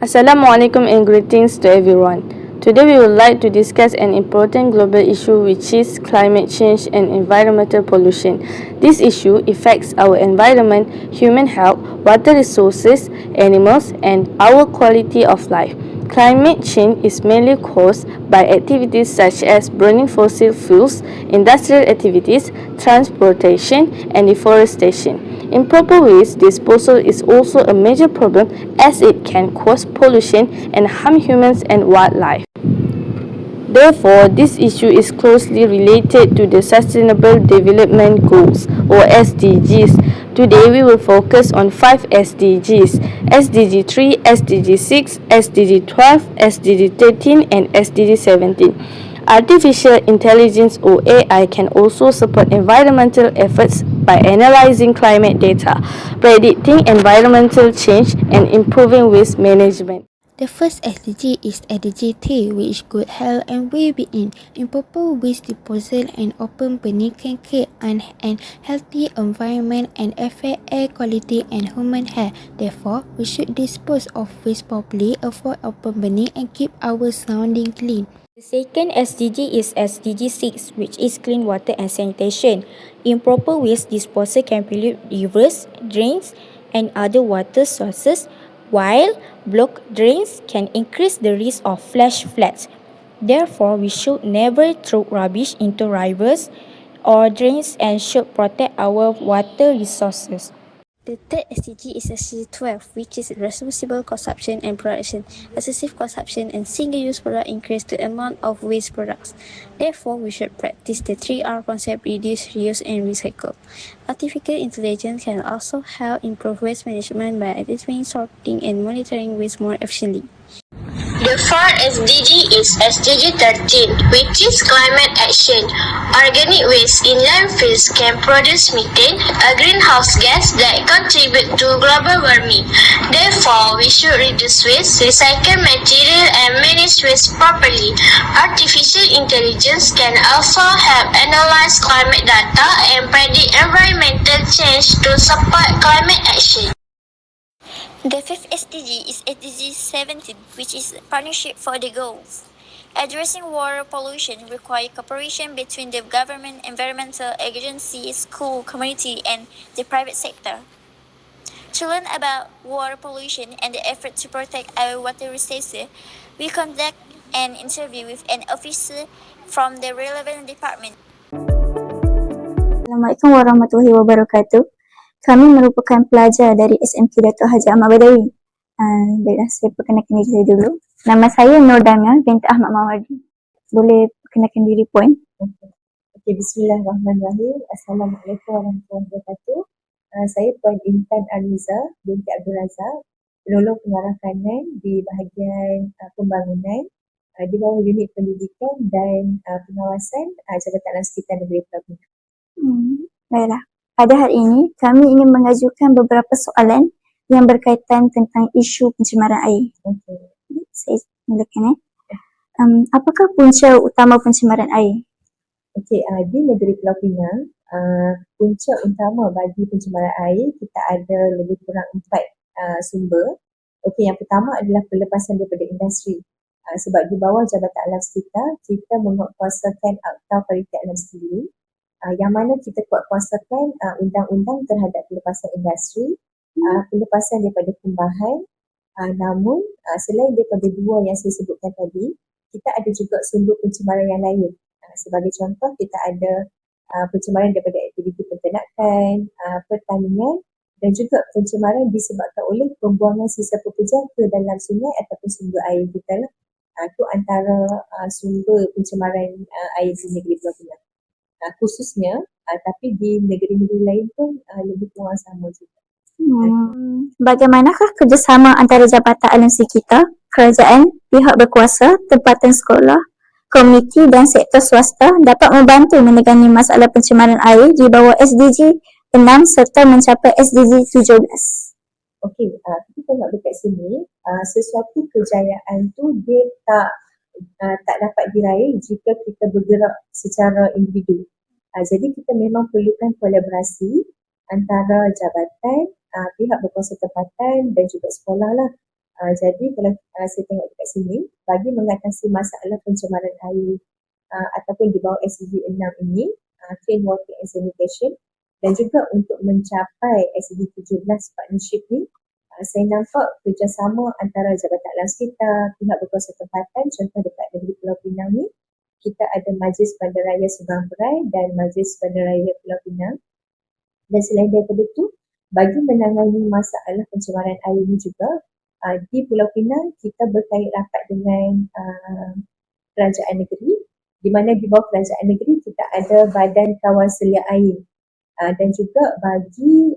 Assalamualaikum and greetings to everyone. Today we would like to discuss an important global issue which is climate change and environmental pollution. This issue affects our environment, human health, water resources, animals and our quality of life. Climate change is mainly caused by activities such as burning fossil fuels, industrial activities, transportation and deforestation. Improper waste disposal is also a major problem as it can cause pollution and harm humans and wildlife. Therefore, this issue is closely related to the Sustainable Development Goals or SDGs. Today, we will focus on 5 SDGs: SDG 3, SDG 6, SDG 12, SDG 13, and SDG 17. Artificial intelligence or AI can also support environmental efforts by analyzing climate data, predicting environmental change, and improving waste management. The first SDG is SDG 3, which is good health and well-being. Improper waste disposal and open burning can create an unhealthy environment and affect air quality and human health. Therefore, we should dispose of waste properly, avoid open burning, and keep our surroundings clean. The second SDG is SDG 6, which is clean water and sanitation. Improper waste disposal can pollute rivers, drains, and other water sources, while blocked drains can increase the risk of flash floods. Therefore, we should never throw rubbish into rivers or drains and should protect our water resources. The third SDG is SDG 12, which is responsible consumption and production. Excessive consumption and single-use products increase the amount of waste products. Therefore, we should practice the 3R concept: reduce, reuse, and recycle. Artificial intelligence can also help improve waste management by identifying, sorting, and monitoring waste more efficiently. The fourth SDG is SDG 13, which is climate action. Organic waste in landfills can produce methane, a greenhouse gas that contributes to global warming. Therefore, we should reduce waste, recycle material, and manage waste properly. Artificial intelligence can also help analyze climate data and predict environmental change to support climate action. The fifth SDG is SDG 17, which is Partnership for the Goals. Addressing water pollution requires cooperation between the government, environmental agencies, school, community, and the private sector. To learn about water pollution and the effort to protect our water resources, we conduct an interview with an officer from the relevant department. Assalamualaikum warahmatullahi wabarakatuh. Kami merupakan pelajar dari SMK Dato' Haji Ahmad Badawi. Baiklah, saya perkenalkan diri saya dulu. Nama saya Nur Damia binti Ahmad Mawardi. Boleh perkenalkan diri Puan? Okey, bismillahirrahmanirrahim. Assalamualaikum warahmatullahi wabarakatuh. Saya Puan Intan Aliza binti Abdul Razak, penolong pengarah kanan di bahagian pembangunan di bawah unit pendidikan dan pengawasan Jabatan Alam Sekitar Negeri Pulau Pinang. Baiklah. Pada hari ini, kami ingin mengajukan beberapa soalan yang berkaitan tentang isu pencemaran air. Saya mulakan. Apakah punca utama pencemaran air? Okey, di negeri Pulau Pinang, punca utama bagi pencemaran air kita ada lebih kurang 4 sumber. Okey, yang pertama adalah pelepasan daripada industri. Sebab di bawah Jabatan Alam Sekitar, kita menguatkuasakan Akta Pariti Alam sendiri, yang mana kita kuatkuasakan undang-undang terhadap pelepasan industri, pelepasan daripada kumbahan. Namun, selain daripada dua yang saya sebutkan tadi, kita ada juga sumber pencemaran yang lain. Sebagai contoh, kita ada pencemaran daripada aktiviti penternakan, pertanian dan juga pencemaran disebabkan oleh pembuangan sisa pekerja ke dalam sungai ataupun sumber air kita lah. Itu antara sumber pencemaran air di negeri Pulau Pinang. Khususnya, tapi di negeri-negeri lain pun lebih kurang sama juga. Bagaimanakah kerjasama antara Jabatan Alam Sekitar, kerajaan, pihak berkuasa, tempatan sekolah, komuniti dan sektor swasta dapat membantu menangani masalah pencemaran air di bawah SDG 6 serta mencapai SDG 17? Okey, kita tengok dekat sini, sesuatu kejayaan tu dia tak dapat diraih jika kita bergerak secara individu. Jadi kita memang perlukan kolaborasi antara jabatan, pihak berkuasa tempatan dan juga sekolah lah. Jadi kalau saya tengok dekat sini, bagi mengatasi masalah pencemaran air ataupun di bawah SDG 6 ini, Clean Water and Sanitation, dan juga untuk mencapai SDG 17 partnership ni, saya nampak kerjasama antara Jabatan Alam Sekitar, pihak berkuasa tempatan, contoh dekat negeri Pulau Pinang ni, kita ada Majlis Bandaraya Seberang Perai dan Majlis Bandaraya Pulau Pinang. Dan selain daripada itu, bagi menangani masalah pencemaran air ini juga, di Pulau Pinang kita berkait rapat dengan kerajaan negeri, di mana di bawah kerajaan negeri kita ada Badan Kawal Selia Air, dan juga bagi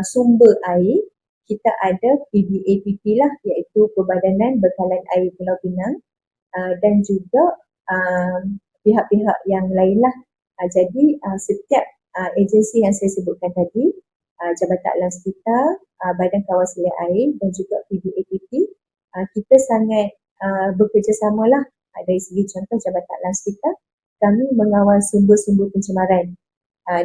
sumber air kita ada PBAPP lah, iaitu Perbadanan Bekalan Air Pulau Pinang, dan juga pihak-pihak yang lain lah. Jadi setiap agensi yang saya sebutkan tadi, Jabatan Alam Sekitar, Badan Kawal Selia Air dan juga PBAPP, kita sangat bekerjasama lah. Dari segi contoh Jabatan Alam Sekitar, kami mengawal sumber-sumber pencemaran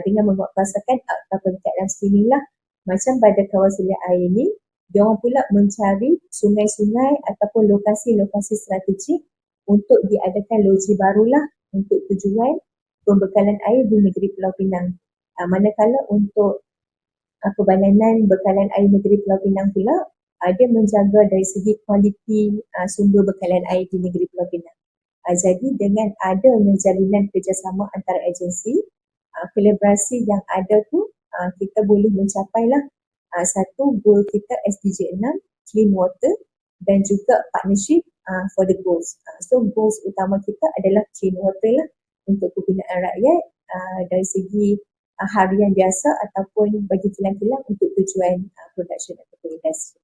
dengan menguatkuasakan Akta Peringkat Alam Sekitar lah. Macam Badan Kawal Selia Air ni, diorang pula mencari sungai-sungai ataupun lokasi-lokasi strategik untuk diadakan loji barulah untuk tujuan pembekalan air di negeri Pulau Pinang. Manakala untuk Perbadanan Bekalan Air Negeri Pulau Pinang pula, dia menjaga dari segi kualiti sumber bekalan air di negeri Pulau Pinang. Jadi dengan adanya jalinan kerjasama antara agensi, kolaborasi yang ada tu, kita boleh mencapailah satu goal kita SDG 6, Clean Water, dan juga partnership for the goals. So goals utama kita adalah clean water lah untuk kegunaan rakyat dari segi harian biasa ataupun bagi kilang-kilang untuk tujuan production ataupun industri.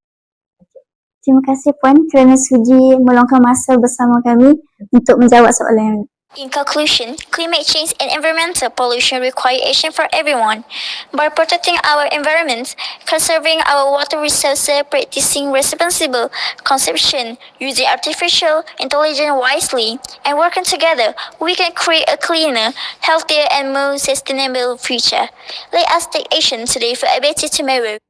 Terima kasih Puan kerana sudi meluangkan masa bersama kami untuk menjawab soalan yang In conclusion, climate change and environmental pollution require action for everyone. By protecting our environment, conserving our water resources, practicing responsible consumption, using artificial intelligence wisely, and working together, we can create a cleaner, healthier, and more sustainable future. Let us take action today for a better tomorrow.